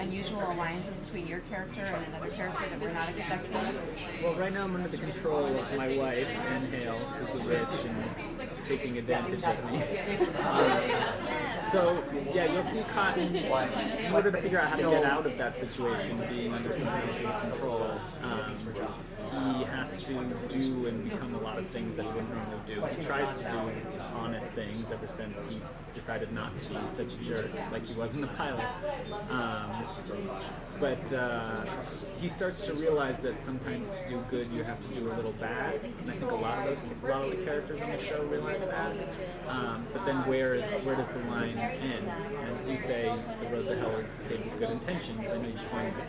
unusual alliances between your character and another character that we're not expecting? Well, right now I'm under the control of my wife, Anne Hale, who's a witch and taking advantage of me. So, yeah, you'll see Cotton, in order to figure out how to get out of that situation, being under someone else's control, he has to do and become a lot of things that he wouldn't normally do. He tries to do honest things ever since he decided not to be such a jerk like he was in the pilot. But he starts to realize that sometimes to do good you have to do a little bad, and I think a lot of the characters on the show realize that. But then where does the line end? As you say, the road to hell is paved with good intentions. I know you pointed it.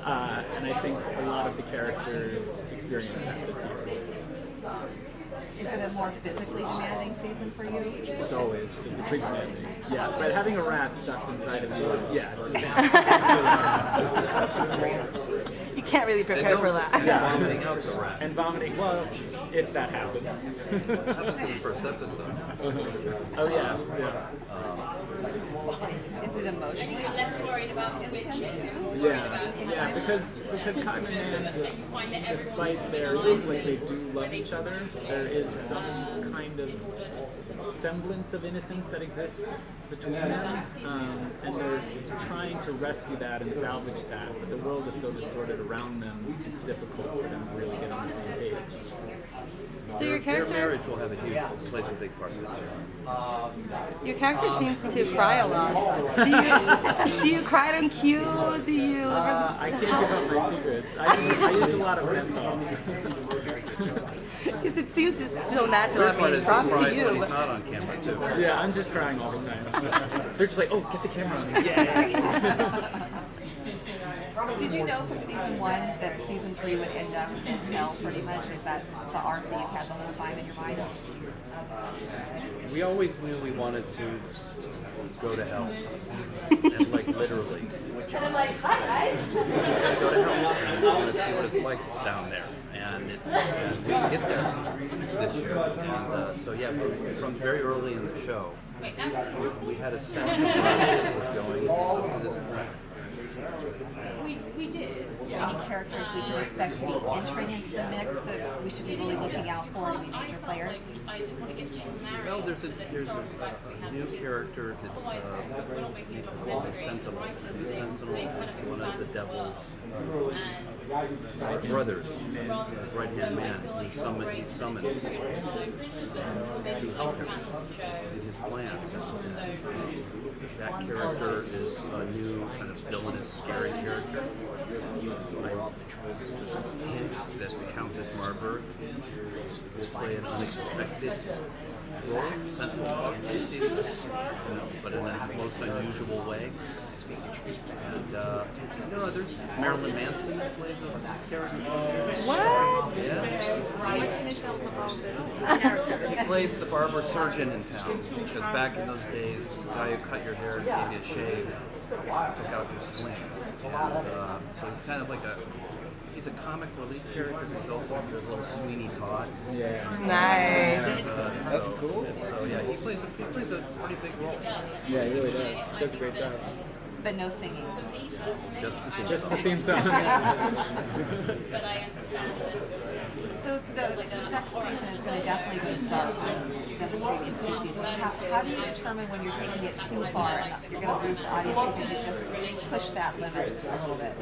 And I think a lot of the characters experience that this year. Is it a more physically demanding season for you? It's always physically demanding. Yeah, but having a rat stuck inside of you, yeah. You can't really prepare for that. Yeah. Vomiting out the rat. And vomiting, well, if that happens. That happens in the first episode. Oh, yeah. Is it emotionally less worried about intense too? Yeah, because Cotton and Man, despite their looks like they do love each other, there is some kind of semblance of innocence that exists between them, and they're trying to rescue that and salvage that, but the world is so distorted around them, it's difficult for them to really get on the same page. So your Their character, marriage will have plays a big part in this year. your character seems to cry a lot. Do you cry on cue? Do you? I can't give up my secrets. I use a lot of empath. Because it seems just so natural. Third part I mean, is props to surprised when you. he's But not on camera too. Yeah, I'm just crying all the time. They're just like, oh, get the camera on me. Yeah. Did you know from season 1 that season 3 would end up in hell pretty much? Is that the arc that you've had the whole time in your mind? We always knew we wanted to go to hell. And like literally. and I'm like, hi guys. We gotta go to hell. And we want to see what it's like down there. And we get there this year. And so yeah, from very early in the show, we had a sense of where it was going up to this point. We did. Any characters we do expect to be entering into the mix that we should be really looking out for to be major players? Well, there's a new character that's called the Sentinel. And the Sentinel is one of the devil's brothers, right-hand man. He summons to help him in his plans. And that character is a new kind of villainous, scary character. I hint that the Countess Marburg will play an unexpected role, sentinel, but in a most unusual way. And there's Marilyn Manson plays a character. What? Yeah. He plays the barber surgeon in town, because back in those days, the guy who cut your hair and gave you a shave took out your spleen. And, so he's kind of like he's a comic relief character, but he's also a little Sweeney Todd. Yeah. Nice. That's cool. So yeah, he plays a pretty big role. Yeah, he really does. He does a great job. But no singing. Just The theme song. So the next season is going to definitely be darker than the previous 2 seasons. How do you determine when you're taking it too far and you're going to lose the audience because you just push that limit a little bit?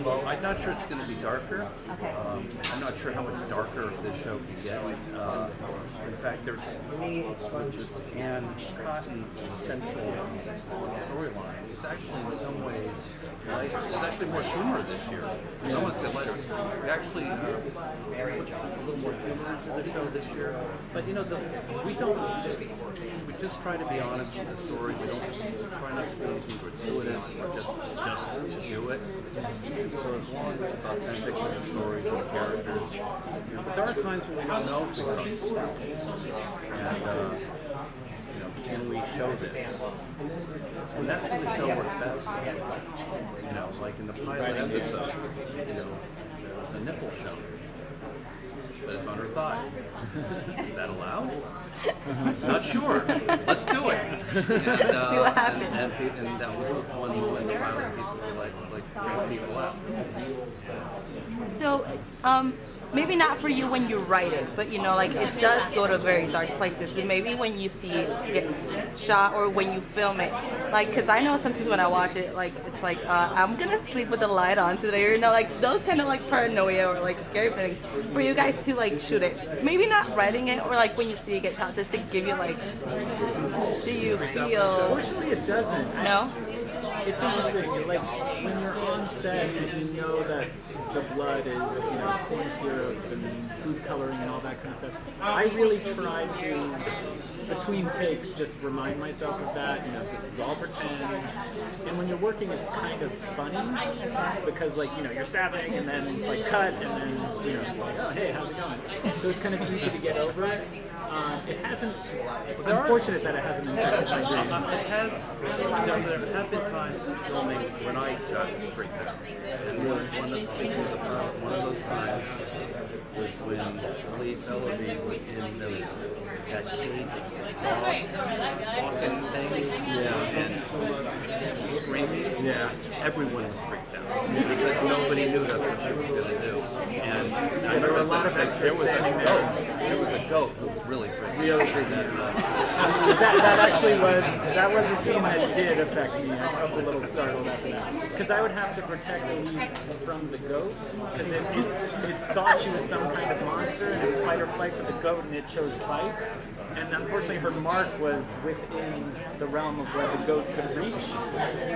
Well, I'm not sure it's going to be darker. Okay. I'm not sure how much darker this show can get. In fact, there's and Cotton Central storyline. It's actually in some ways lighter. There's actually more humor this year. I won't say lighter. We actually put a little more humor into the show this year. But we just try to be honest with the story. We try not to do anything gratuitous or just to do it. So as long as it's authentic with the stories and the characters. But there are times when we don't know if we're going to can we show this? And that's when the show works best. Like in the pilot episode, there was a nipple show, but it's on her thigh. Is that allowed? Not sure. Let's do it. See what happens. And that was the one when the violent people were like freak people out. So, maybe not for you when you write it, but you know, like it does go to very dark places. So maybe when you see it get shot or when you film it, like, because I know sometimes when I watch it, like it's like I'm gonna sleep with the light on today, or you know, like those kind of like paranoia or like scary things. For you guys to like shoot it, maybe not writing it, or like when you see it get shot, does it give you like, do you feel? Fortunately, it doesn't. No. It's interesting, like when you're on set and you know that the blood is, corn syrup and food coloring and all that kind of stuff. I really try to, between takes, just remind myself of that. This is all pretend. And when you're working, it's kind of funny because, like, you're stabbing and then it's like cut and then, it's like, oh hey, how's it going? So it's kind of easy to get over it. It hasn't. I'm fortunate that it hasn't infected my dreams. It has. There have been times filming when I got freaked out, and one of those times was when Lee Sellerby was in that cage walking thing, and screaming. Yeah. Everyone was freaked out because nobody knew that's what she was going to do. And I remember a lot of there was a goat. There was a goat who was really freaked out. Really freaked out. That was a scene that did affect me. I felt a little startled after that. Because I would have to protect Elise from the goat, because it thought she was some kind of monster, and it was fight or flight for the goat, and it chose fight. And unfortunately, her mark was within the realm of where the goat could reach.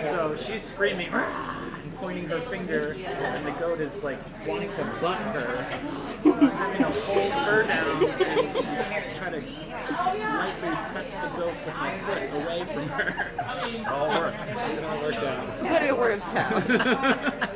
So she's screaming, and pointing her finger, and the goat is like wanting to butt her. So I'm having to hold her down and try to lightly press the goat with my foot away from her. It all worked. It all worked out. But it worked out.